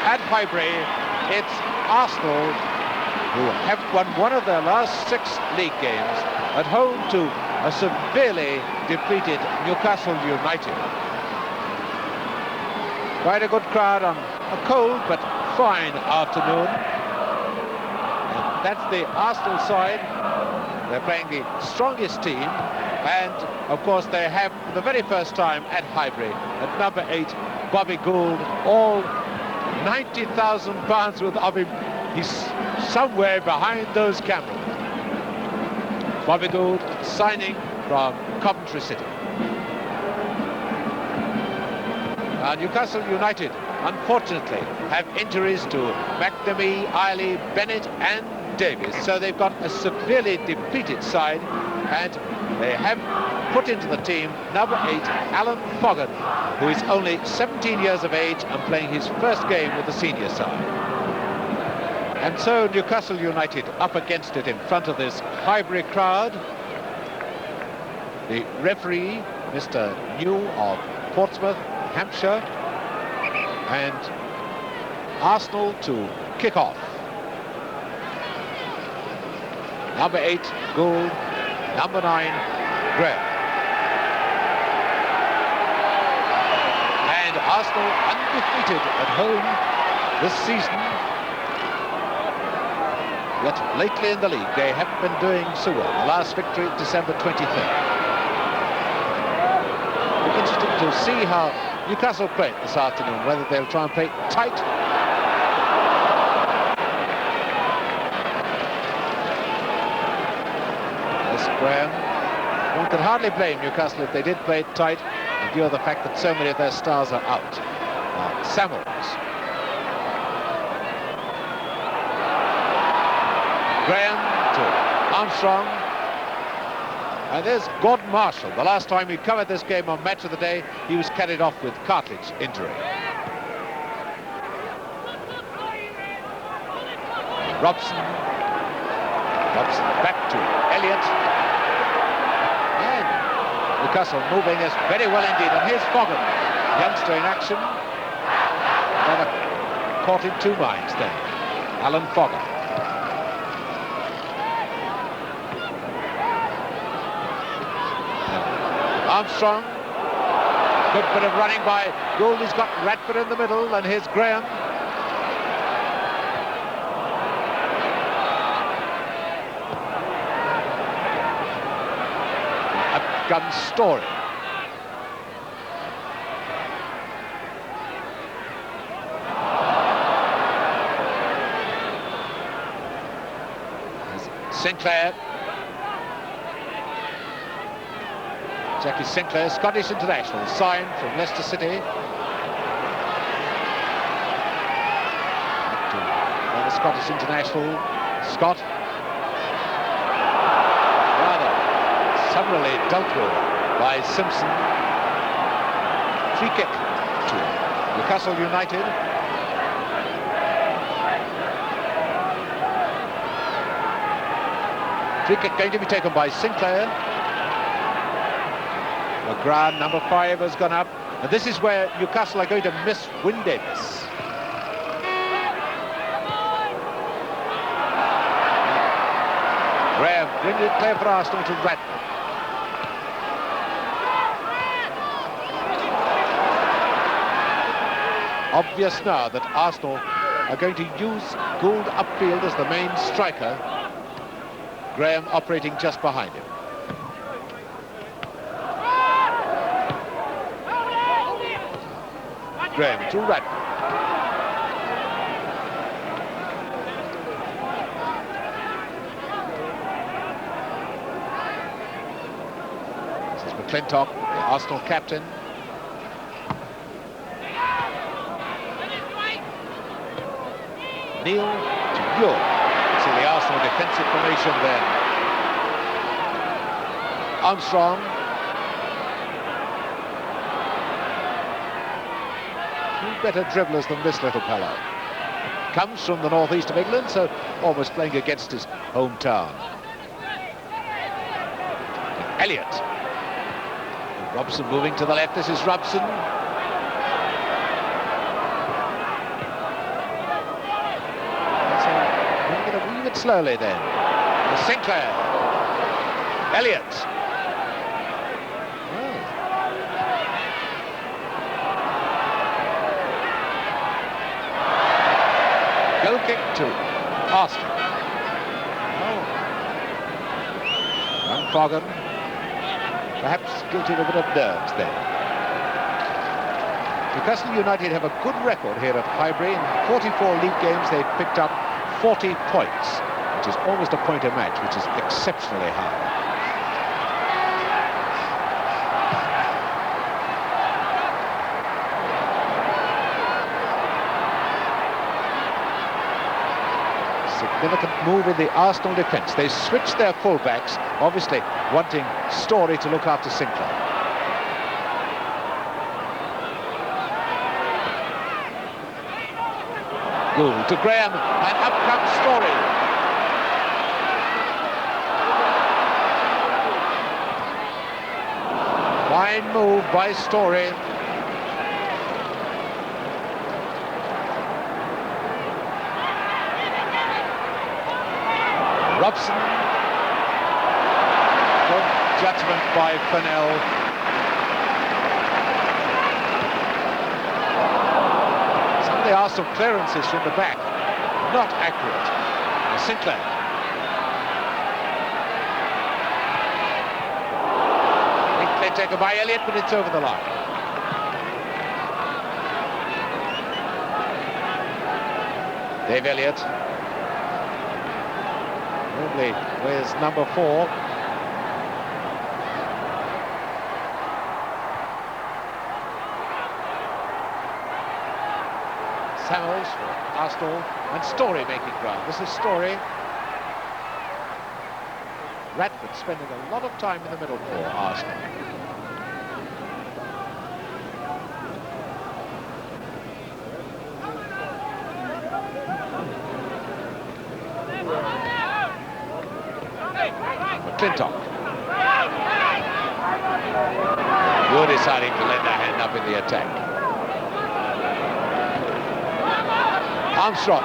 at Highbury, it's Arsenal who have won one of their last 6 league games at home to a severely depleted Newcastle United. Quite a good crowd on a cold but fine afternoon. And that's the Arsenal side. They're playing the strongest team, and of course they have for the very first time at Highbury at number 8 Bobby Gould. All 90,000 pounds worth of him. He's somewhere behind those cameras. Bobby Gould signing from Coventry City. Newcastle United unfortunately have injuries to McNamee, Eiley, Bennett and Davies, so they've got a severely depleted side, and they have put into the team number 8 Alan Foggan, who is only 17 years of age and playing his first game with the senior side. And so Newcastle United up against it in front of this Highbury crowd. The referee, Mr. New of Portsmouth, Hampshire, and Arsenal to kick off. Number 8, Gould. Number 9, Graham. And Arsenal undefeated at home this season. Yet lately in the league, they haven't been doing so well. The last victory, December 23rd. It'll be interesting to see how Newcastle play this afternoon, whether they'll try and play tight. Yes, Graham. One could hardly blame Newcastle if they did play it tight, in view of the fact that so many of their stars are out. Samuels. Graham to Armstrong. And there's Gordon Marshall. The last time we covered this game on Match of the Day, he was carried off with cartilage injury. Robson. Robson back to Elliott. And Newcastle moving is very well indeed. And here's Foggan, youngster in action. Rather caught in 2 minds then. Alan Foggan. Armstrong, good bit of running by Gould. He's got Radford in the middle, and here's Graham. A gun story. There's Sinclair. Jackie Sinclair, Scottish international, signed from Leicester City. The Scottish international, Scott. Rather summarily dealt with by Simpson. Free kick to Newcastle United. Free kick going to be taken by Sinclair. McGrath, number 5, has gone up. And this is where Newcastle are going to miss Wyn Davies. Graham, brilliant play for Arsenal to Radford. Obvious now that Arsenal are going to use Gould upfield as the main striker. Graham operating just behind him. Graham to Radford. This is McClintock, the Arsenal captain. Neil to York. See the Arsenal defensive formation there. Armstrong. Better dribblers than this little fellow. Comes from the northeast of England, so almost playing against his hometown. Elliott. Robson moving to the left. This is Robson. slowly then. Sinclair. Elliott. Oh. Goal kick to Arsenal. Oh. Young Fogan, perhaps guilty of a bit of nerves there. Newcastle United have a good record here at Highbury. In 44 league games, they've picked up 40 points, which is almost a point a match, which is exceptionally high. Significant move in the Arsenal defence. They switched their fullbacks, obviously wanting Story to look after Sinclair. Gould to Graham, and up comes Story. Fine move by Story. Robson. Good judgment by Fennell. Some of the Arsenal clearances from the back, not accurate. Sinclair. Neatly taken by Elliott, but it's over the line. Dave Elliott. Where's number 4? Samuels for Arsenal, and Story making ground. This is Story. Radford spending a lot of time in the middle for Arsenal. McClintock. You're deciding to lend a hand up in the attack. Armstrong.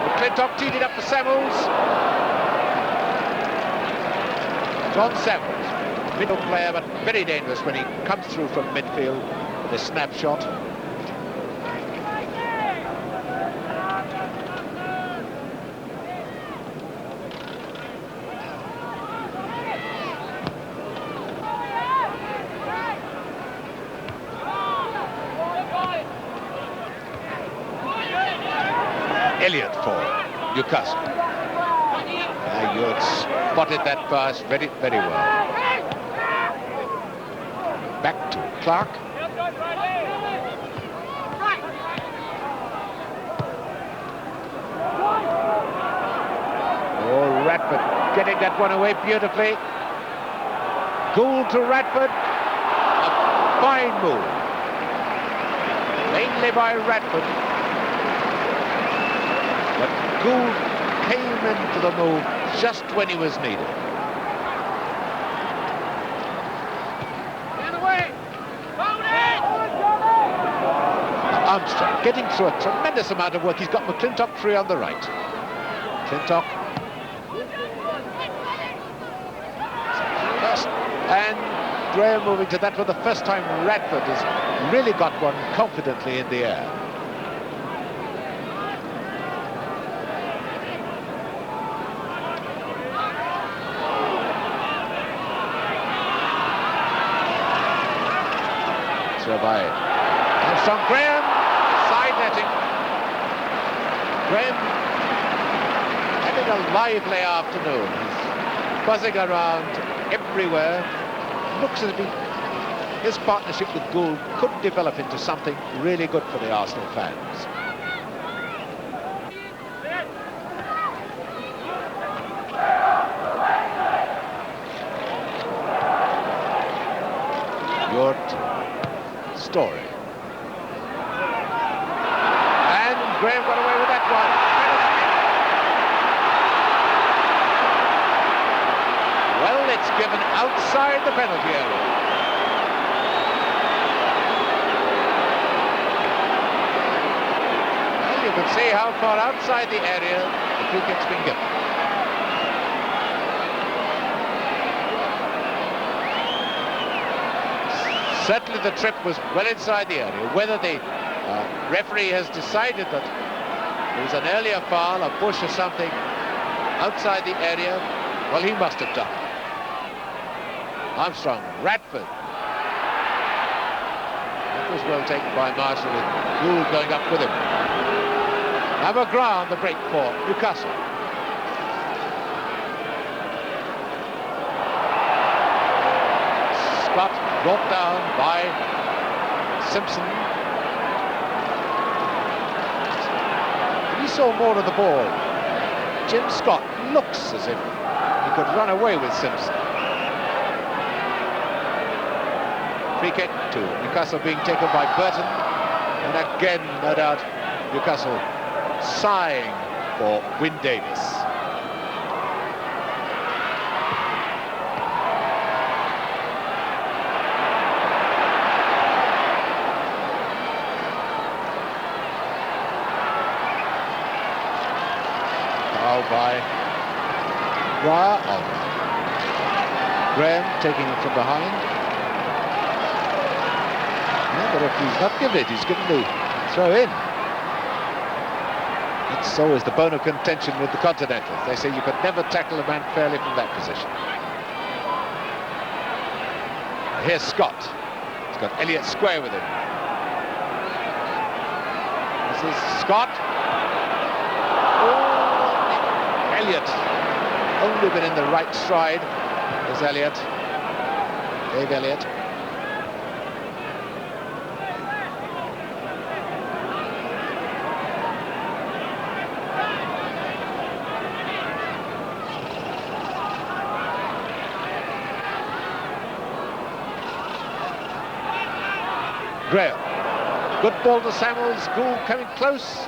McClintock teed it up for Samuels. John Samuels, middle player, but very dangerous when he comes through from midfield with a snapshot. Elliott for Newcastle. You had spotted that pass very, very well. Back to Clark. Oh, Radford getting that one away beautifully. Gould to Radford. A fine move. Mainly by Radford. But Gould came into the move just when he was needed. Armstrong getting through a tremendous amount of work. He's got McClintock free on the right. McClintock. And Graham moving to that for the first time. Radford has really got one confidently in the air. By Armstrong. Graham side netting. Graham having a lively afternoon. He's buzzing around everywhere. Looks as if his partnership with Gould could develop into something really good for the Arsenal fans. Story. And Graham got away with that one. Well, it's given outside the penalty area. Well, you can see how far outside the area the free kick's been given. Certainly the trip was well inside the area. Whether the referee has decided that there was an earlier foul, a push or something outside the area, well, he must have done. Armstrong, Radford. That was well taken by Marshall, with Gould going up with him. Now McGrath on the break for Newcastle. Scott brought down by Simpson. He saw more of the ball. Jim Scott looks as if he could run away with Simpson. Free kick to Newcastle being taken by Burton. And again, no doubt, Newcastle sighing for Wyn Davis. By Graham taking it from behind. Yeah, but if he's not given it, he's given the throw in. That's always the bone of contention with the Continentals. They say you could never tackle a man fairly from that position. Here's Scott. He's got Elliott square with him. This is Scott. Elliott, only been in the right stride is Elliott, Dave Elliott. Graham, good ball to Samuels, Gould coming close.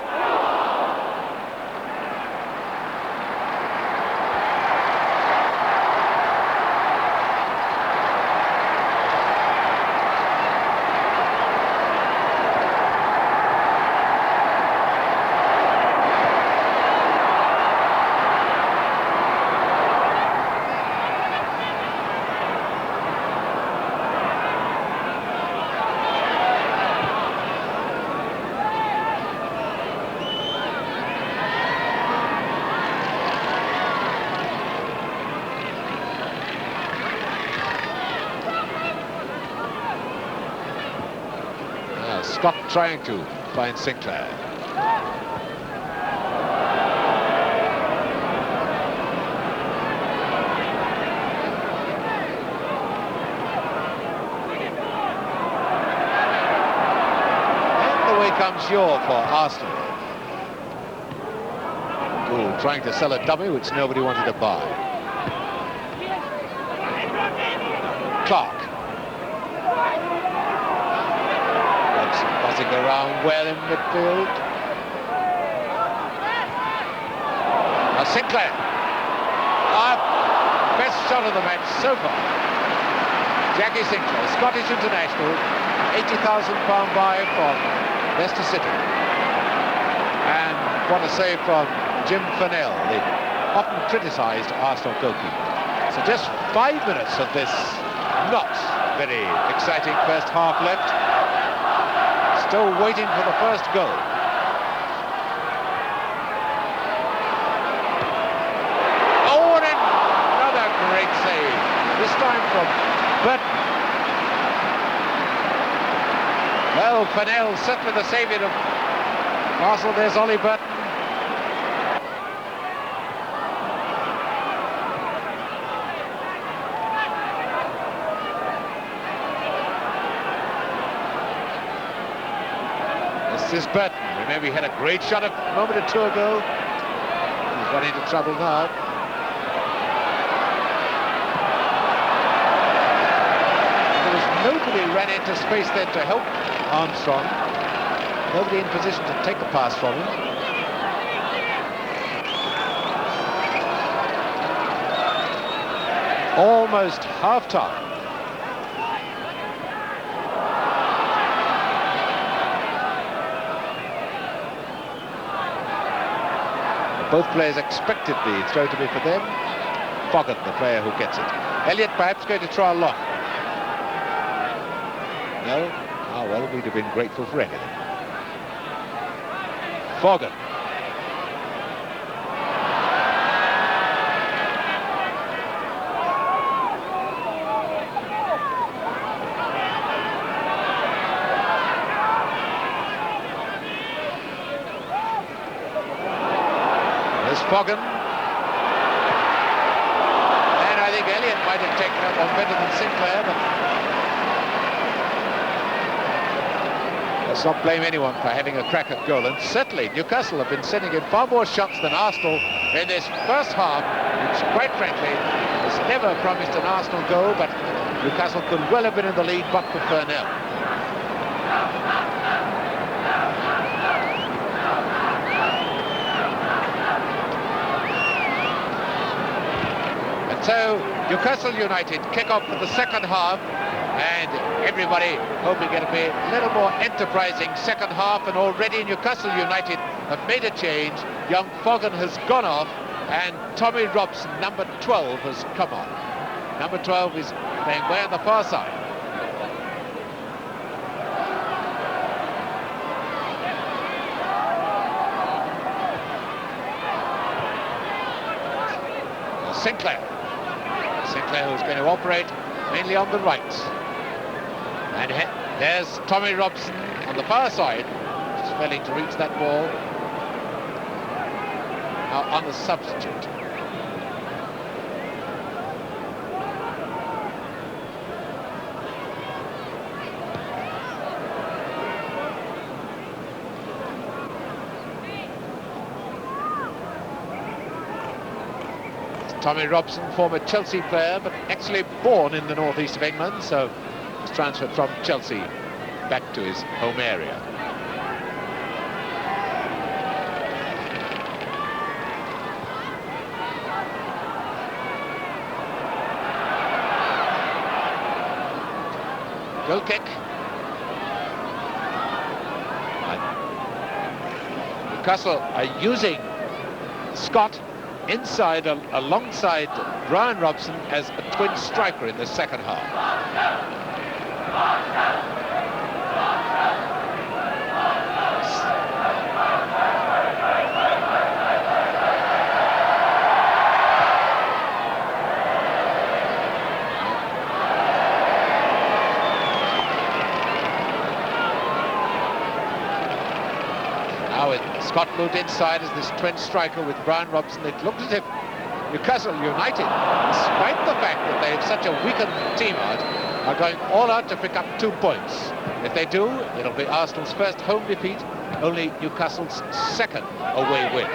Scott trying to find Sinclair. And away comes Shaw for Arsenal. Gould trying to sell a dummy which nobody wanted to buy. Clark. Buzzing around well in midfield. Now Sinclair. Best shot of the match so far. Jackie Sinclair, Scottish international, £80,000 buy from Leicester City. And what a save from Jim Fennell, the often criticised Arsenal goalkeeper. So just 5 minutes of this not very exciting first half left. Still waiting for the first goal. Oh, and another great save. This time from Burton. Well, Fennell certainly the saviour of Arsenal. There's Ollie Burton. This is Burton. Remember, he had a great shot a moment or two ago. He's run into trouble now. There was nobody ran into space there to help Armstrong. Nobody in position to take the pass from him. Almost half-time. Both players expected the throw to be for them. Foggin, the player who gets it. Elliott perhaps going to try long. No? Ah, well, we'd have been grateful for anything. Foggin. There's Foggin. And I think Elliott might have taken that one better than Sinclair, but let's not blame anyone for having a crack at goal. And certainly Newcastle have been sending in far more shots than Arsenal in this first half, which quite frankly has never promised an Arsenal goal, but Newcastle could well have been in the lead but for Furnell. And so Newcastle United kick off for the second half, and everybody hoping it'll be a little more enterprising second half, and already Newcastle United have made a change. Young Foggin has gone off, and Tommy Robson, number 12, has come on. Number 12 is playing way on the far side. Sinclair who's going to operate mainly on the right. And there's Tommy Robson on the far side, just failing to reach that ball. Now on the substitute. Tommy Robson, former Chelsea player, but actually born in the northeast of England, so he's transferred from Chelsea back to his home area. Goal kick. And Newcastle are using Scott inside alongside Brian Robson as a twin striker in the second half. Now with Scott moved inside as this twin striker with Brian Robson, it looked as if Newcastle United, despite the fact that they have such a weakened team out, are going all out to pick up 2 points. If they do, it'll be Arsenal's first home defeat, only Newcastle's second away win.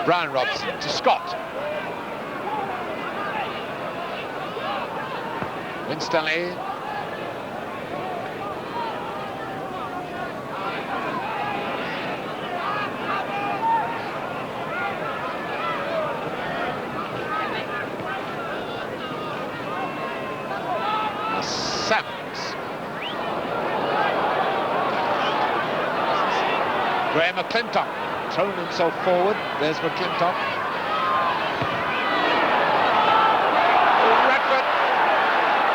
Brian Robson to Scott. Winstanley. Graham McClintock thrown himself forward. There's McClintock. Radford.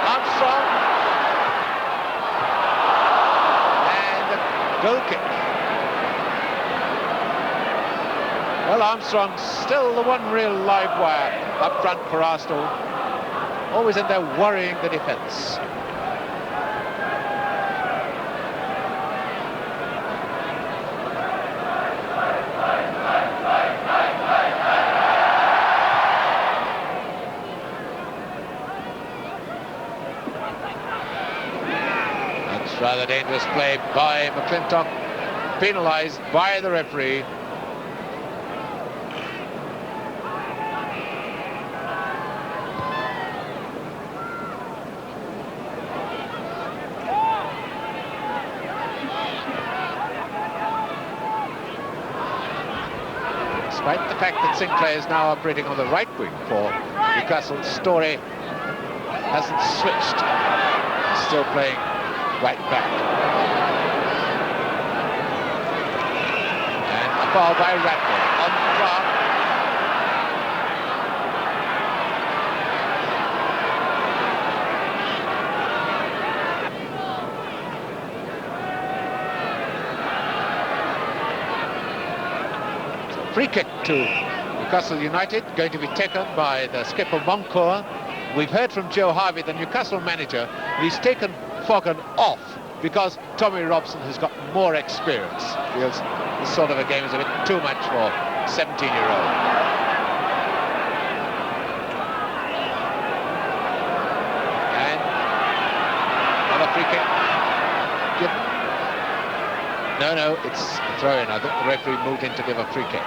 Armstrong. And a goal kick. Well, Armstrong's still the one real live wire up front for Arsenal. Always in there worrying the defence. Rather dangerous play by McClintock, penalised by the referee. Despite the fact that Sinclair is now operating on the right wing for Newcastle, Story hasn't switched. He's still playing right back. foul by Radford on Clark. So free kick to Newcastle United, going to be taken by the skipper Moncourt. We've heard from Joe Harvey, the Newcastle manager, he's taken Fogan off because Tommy Robson has got more experience. Feels this sort of a game is a bit too much for 17-year-old. And another free kick given. No, it's a throw-in. I think the referee moved in to give a free kick.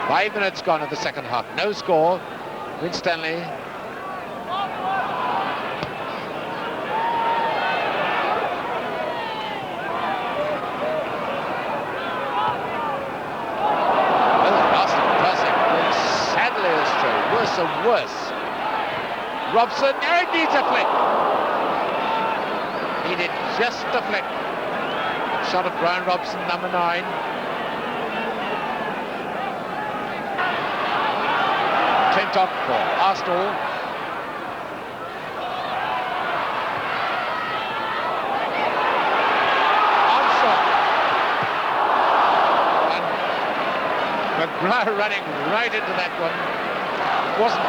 5 minutes gone of the second half. No score. Winstanley. Worse and worse. Robson, it needs a flick. Needed just a flick. Shot of Brian Robson, number 9. Clintock for Arsenal. Armstrong. And McGrath running right into that one. Wasn't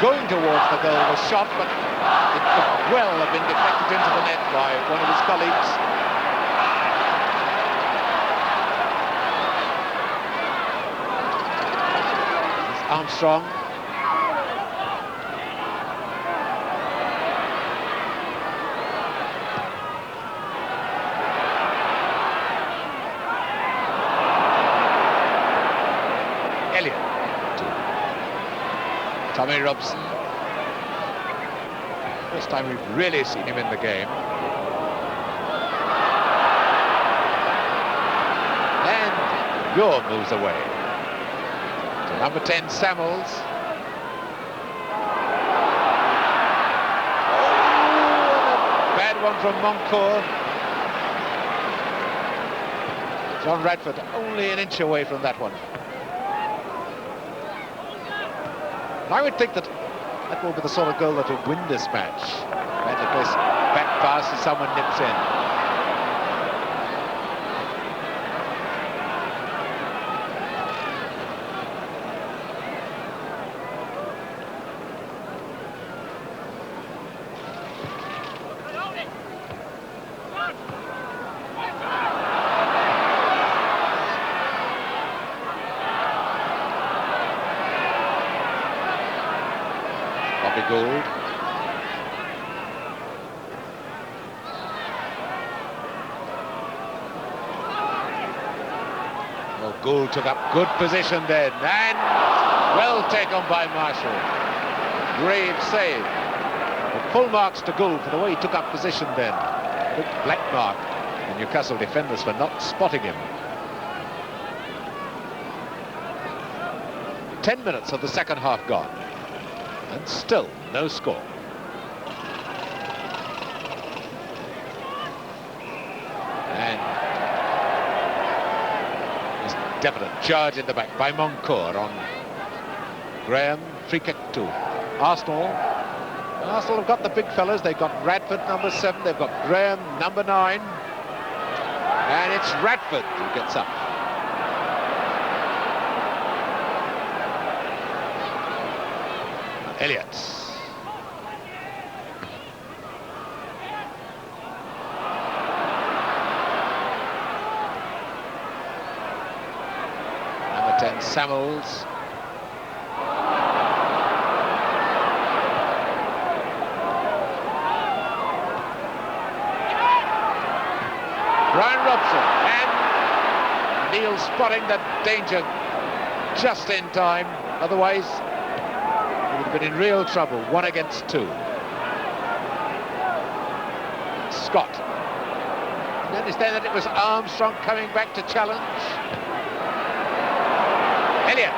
going towards the goal, was shot, but it could well have been deflected into the net by one of his colleagues. It's Armstrong. Elliott. Tommy Robson. First time we've really seen him in the game. And Gore moves away. To number 10, Samuels. Oh, a bad one from Moncourt. John Radford only an inch away from that one. I would think that that will be the sort of goal that will win this match. Badly placed back pass and someone nips in. Gould. Well, Gould took up good position then, and well taken by Marshall. Grave save. Well, full marks to Gould for the way he took up position then. Big black mark. The Newcastle defenders for not spotting him. 10 minutes of the second half gone. And still no score. And this definite charge in the back by Moncourt on Graham. Free kick to Arsenal. Arsenal have got the big fellas. They've got Radford, number 7. They've got Graham, number 9. And it's Radford who gets up. Elliott. Number 10, Samuels. Brian Robson, and Neil spotting the danger just in time. Otherwise, would have been in real trouble. 1 against 2. Scott. Notice then that it was Armstrong coming back to challenge. Elliott.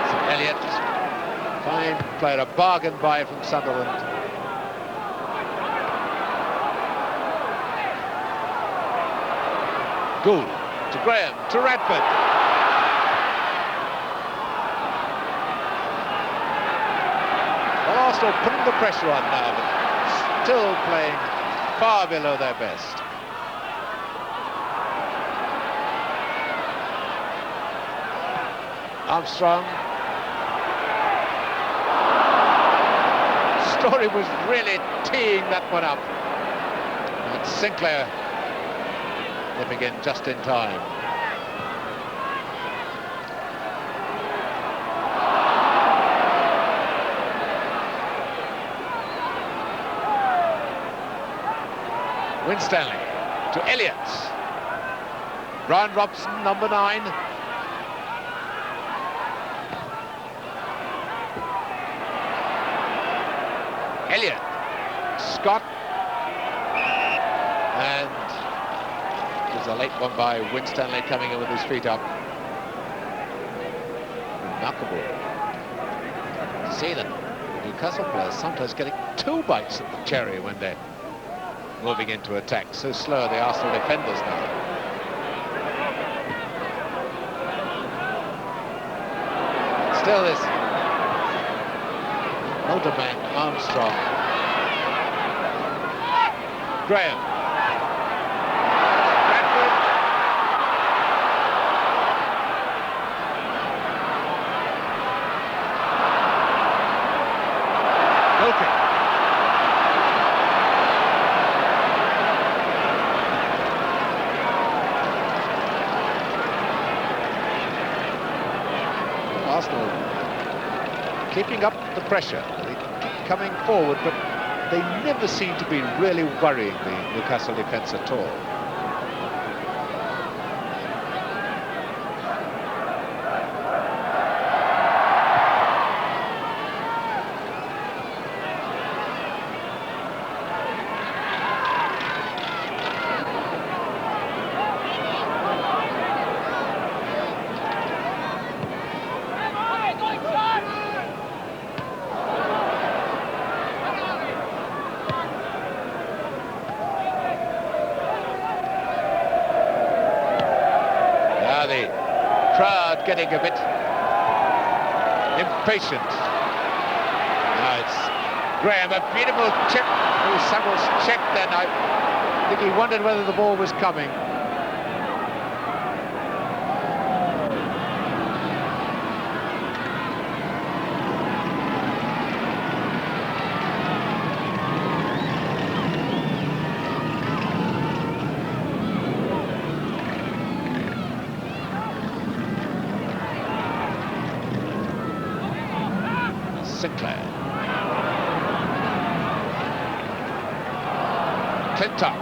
So Elliott, fine player, a bargain buy from Sunderland. Gould to Graham, to Radford. Well, Arsenal putting the pressure on now, but still playing far below their best. Armstrong. Story was really teeing that one up. And Sinclair nipping in just in time. Winstanley to Elliott. Brian Robson, number 9. Elliott, Scott, and there's a late one by Winstanley coming in with his feet up. Remarkable to see that Newcastle players sometimes getting 2 bites at the cherry when they're moving into attack. So slow are the Arsenal defenders now. Still this older man, Armstrong. Graham. Radford. Milking. Arsenal keeping up the pressure. They keep coming forward, but they never seem to be really worrying the Newcastle defence at all. The crowd getting a bit impatient. Now it's Graham, a beautiful chip. Oh, Samuels checked then. I think he wondered whether the ball was coming. Sinclair. Clinton.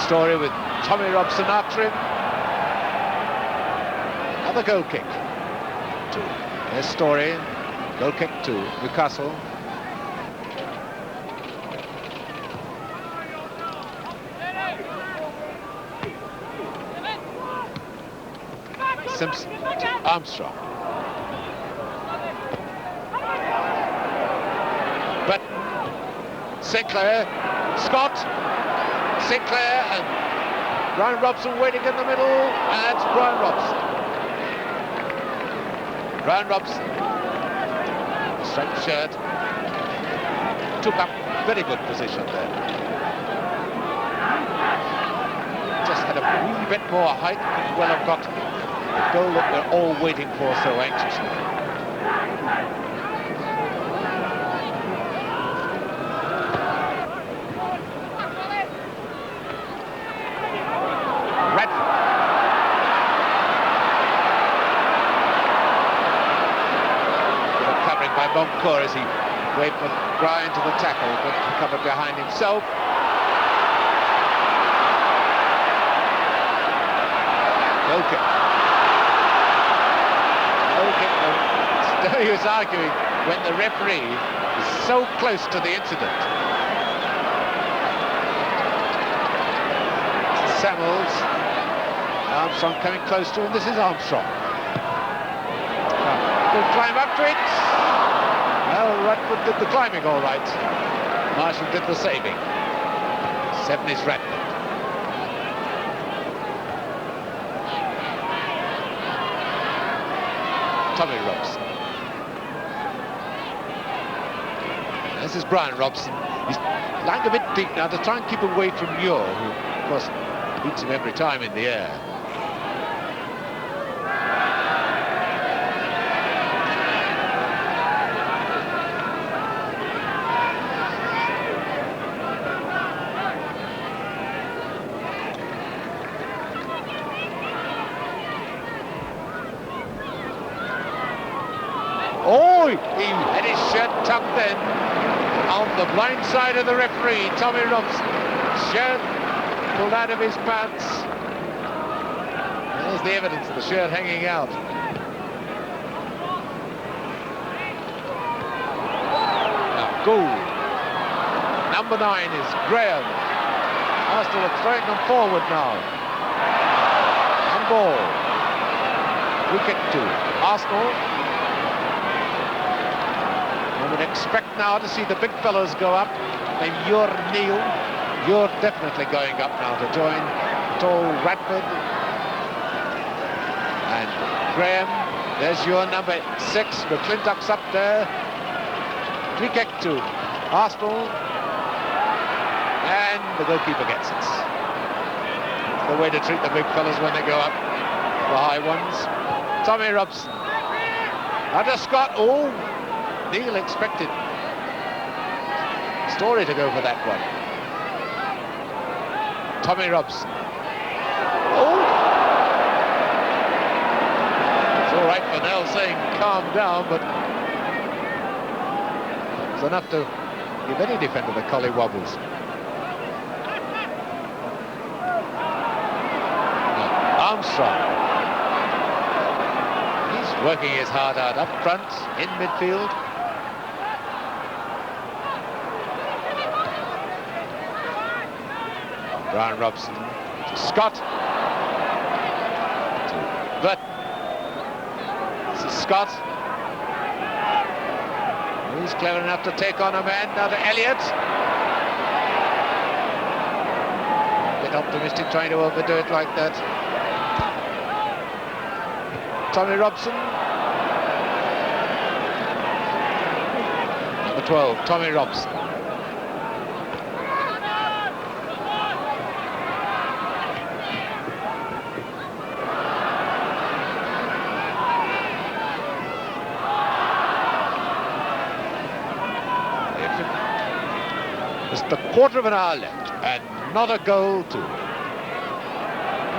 Story with Tommy Robson after him. Another goal kick. There's Story. Goal kick to Newcastle. Simpson to Armstrong. But Sinclair, Scott, Sinclair and Brian Robson waiting in the middle, and that's Brian Robson. Brian Robson, striped shirt, took up very good position there. Just had a wee bit more height, could well have got the goal that we're all waiting for so anxiously. Radford. Good covering by Moncourt as he waved McBrien to the tackle, but covered behind himself. Goal kick. He was arguing when the referee is so close to the incident. Samuels Armstrong coming close to him. This is Armstrong. Good climb up to it. Well, Radford did the climbing all right. Marshall did the saving. 7 is Radford. Tommy Robson. This is Brian Robson. He's lying a bit deep now to try and keep away from Muir, who, of course, beats him every time in the air. Oh, he had his shirt tucked in on the blind side of the referee. Tommy Robson, shirt pulled out of his pants. There's the evidence of the shirt hanging out. Now, goal. Number 9 is Graham. Arsenal are throwing them forward now. And ball. Wicket to Arsenal. I would expect now to see the big fellows go up. And you're Neil. You're definitely going up now to join tall Radford. And Graham, there's your number 6. McClintock's up there. Free kick to Arsenal. And the goalkeeper gets it. It's the way to treat the big fellas when they go up, the high ones. Tommy Robson. Under Scott. Oh, Neil expected Story to go for that one. Tommy Robson. Oh! It's all right for Nell saying calm down, but it's enough to give any defender the collie wobbles. Armstrong. He's working his heart out up front, in midfield. Brian Robson to Scott. To Burton. This is Scott. He's clever enough to take on a man. Now to Elliott. A bit optimistic trying to overdo it like that. Tommy Robson. Number 12, Tommy Robson. Just a quarter of an hour left, and not a goal to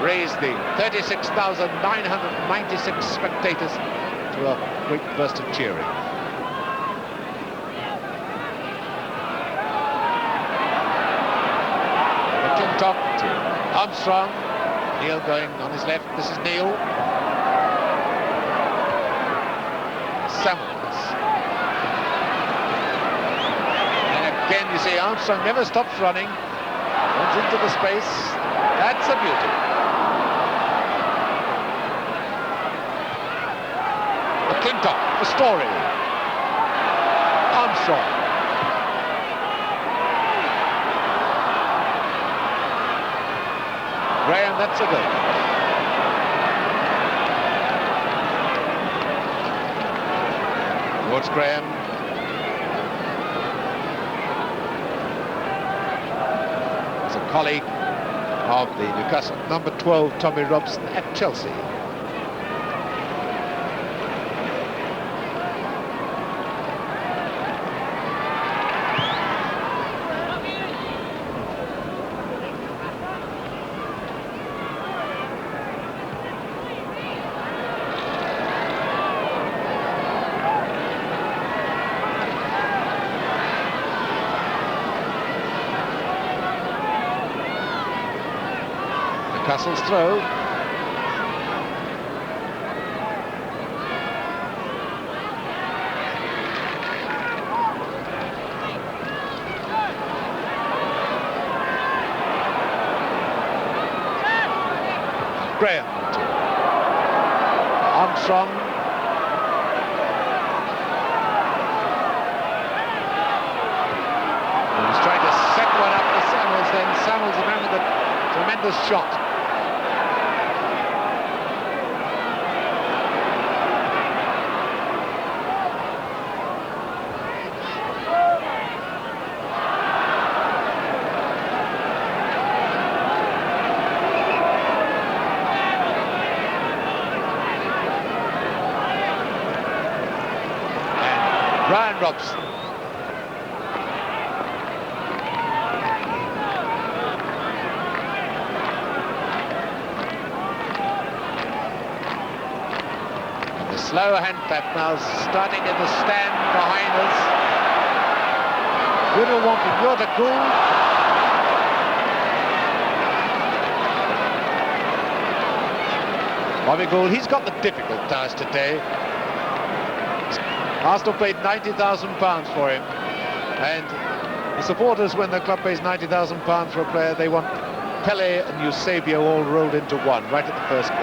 raise the 36,996 spectators to a great burst of cheering. McClintock to Armstrong. Neil going on his left. This is Neil. Samuels. Again, you see, Armstrong never stops running. Runs into the space. That's a beauty. McClintock, the Story. Armstrong. Graham, that's a goal. Towards Graham. Colleague of the Newcastle number 12 Tommy Robson at Chelsea. Castle's throw. Graham to Armstrong. He was trying to set one up for Samuels, then Samuels, the man with a tremendous shot. Ryan Robson. And the slow hand tap now starting in the stand behind us. Good one from Yota Gould. Bobby Gould, he's got the difficult task today. Arsenal paid £90,000 for him, and the supporters, when the club pays £90,000 for a player, they want Pele and Eusebio all rolled into one right at the first game.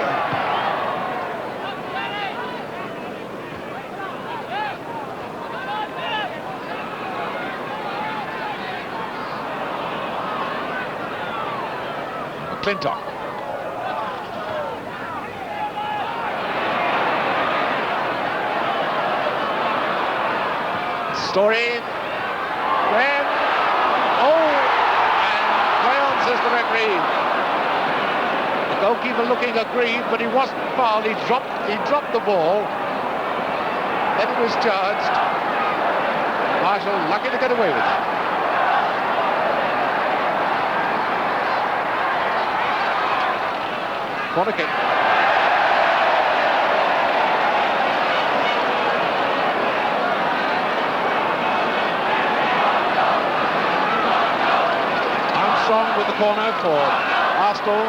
McClintock. Story. Graham. Oh, and play on, says the referee. The goalkeeper looking aggrieved, but he wasn't fouled. He dropped the ball. Then it was charged. Marshall lucky to get away with it. Corner kick. With the corner for Arsenal.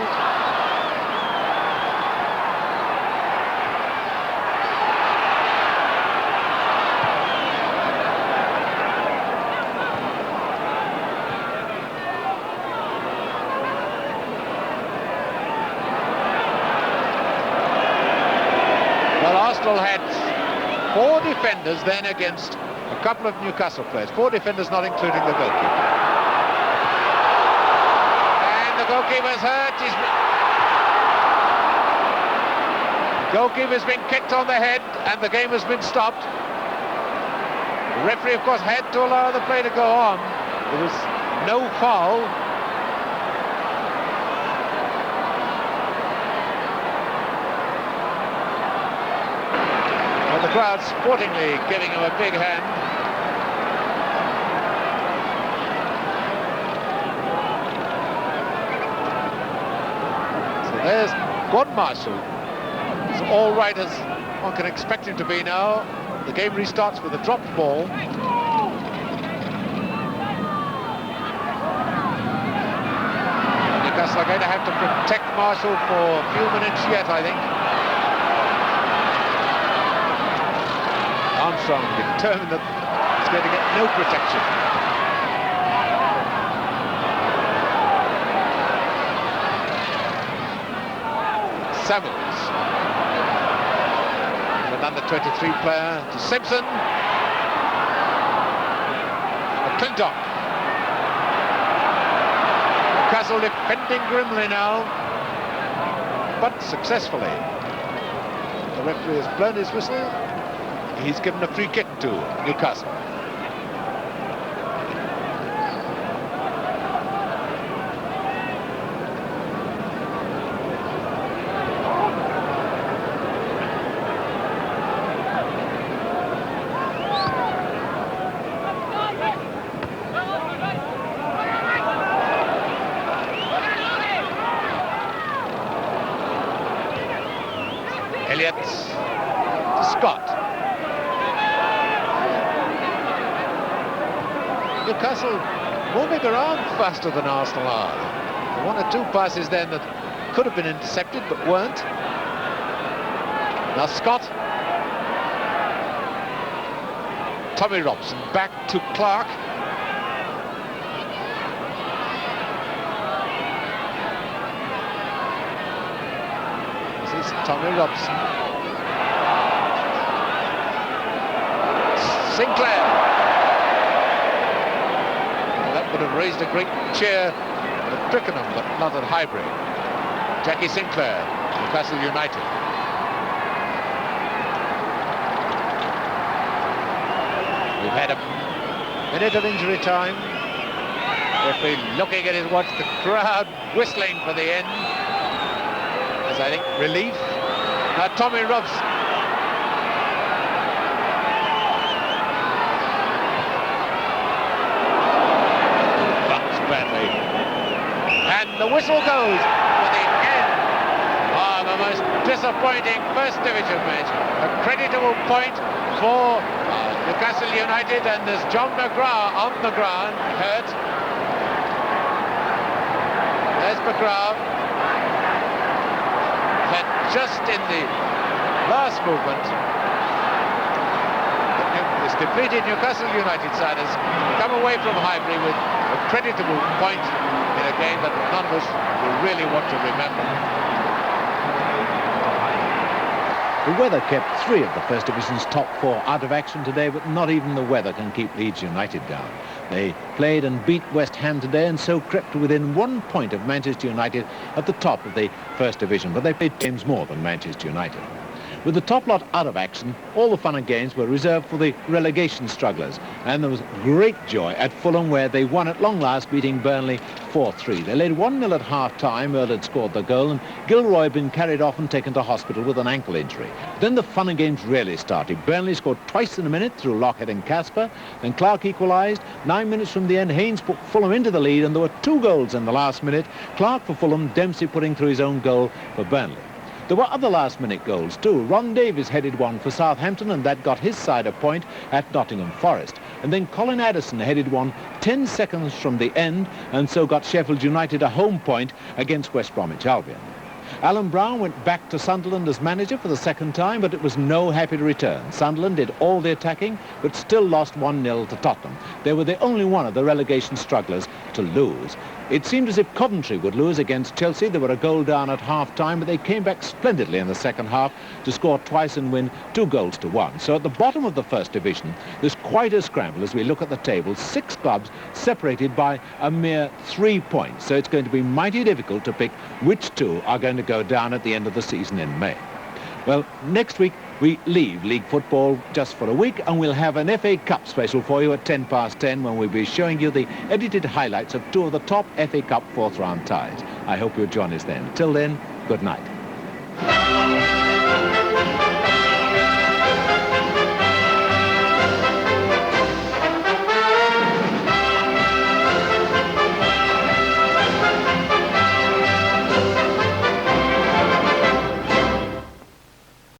Well, Arsenal had 4 defenders then against a couple of Newcastle players. 4 defenders, not including the goalkeeper. The goalkeeper's hurt. Goalkeeper's been kicked on the head and the game has been stopped. The referee, of course, had to allow the play to go on. There was no foul. Well, the crowd sportingly giving him a big hand. There's Gordon Marshall. He's all right as one can expect him to be now. The game restarts with a dropped ball. Newcastle are going to have to protect Marshall for a few minutes yet, I think. Armstrong determined that he's going to get no protection. Samuels, an under-23 player to Simpson. McClintock. Newcastle defending grimly now, but successfully. The referee has blown his whistle. He's given a free kick to Newcastle. Elliott to Scott. Newcastle moving around faster than Arsenal are. 1 or 2 passes then that could have been intercepted but weren't. Now Scott. Tommy Robson back to Clark. Tommy Robson. Sinclair. Well, that would have raised a great cheer at Twickenham, but not at Highbury. Jackie Sinclair, Newcastle United. We've had a minute of injury time. Referee looking at his watch, the crowd whistling for the end. As I think relief. Now Tommy Robson. Bucks badly. And the whistle goes for the end of the most disappointing First Division match. A creditable point for Newcastle United, and there's John McGrath on the ground, hurt. There's McGrath. That just in the last movement, this depleted Newcastle United side has come away from Highbury with a creditable point in a game that none of us will really want to remember. The weather kept 3 of the First Division's top 4 out of action today, but not even the weather can keep Leeds United down. They played and beat West Ham today and so crept within 1 point of Manchester United at the top of the First Division, but they played games more than Manchester United. With the top lot out of action, all the fun and games were reserved for the relegation strugglers, and there was great joy at Fulham, where they won at long last, beating Burnley 4-3. They led 1-0 at half-time. Earl had scored the goal, and Gilroy had been carried off and taken to hospital with an ankle injury. Then the fun and games really started. Burnley scored twice in a minute through Lockett and Casper. Then Clark equalised. 9 minutes from the end, Haynes put Fulham into the lead, and there were 2 goals in the last minute. Clark for Fulham, Dempsey putting through his own goal for Burnley. There were other last-minute goals too. Ron Davies headed one for Southampton, and that got his side a point at Nottingham Forest. And then Colin Addison headed one 10 seconds from the end, and so got Sheffield United a home point against West Bromwich Albion. Alan Brown went back to Sunderland as manager for the second time, but it was no happy return. Sunderland did all the attacking, but still lost 1-0 to Tottenham. They were the only one of the relegation strugglers to lose. It seemed as if Coventry would lose against Chelsea. They were a goal down at half-time, but they came back splendidly in the second half to score twice and win 2-1. So at the bottom of the First Division, there's quite a scramble as we look at the table. 6 clubs separated by a mere 3 points. So it's going to be mighty difficult to pick which 2 are going to go down at the end of the season in May. Well, next week we leave league football just for a week, and we'll have an FA Cup special for you at 10 past 10, when we'll be showing you the edited highlights of 2 of the top FA Cup 4th round ties. I hope you'll join us then. Till then, good night.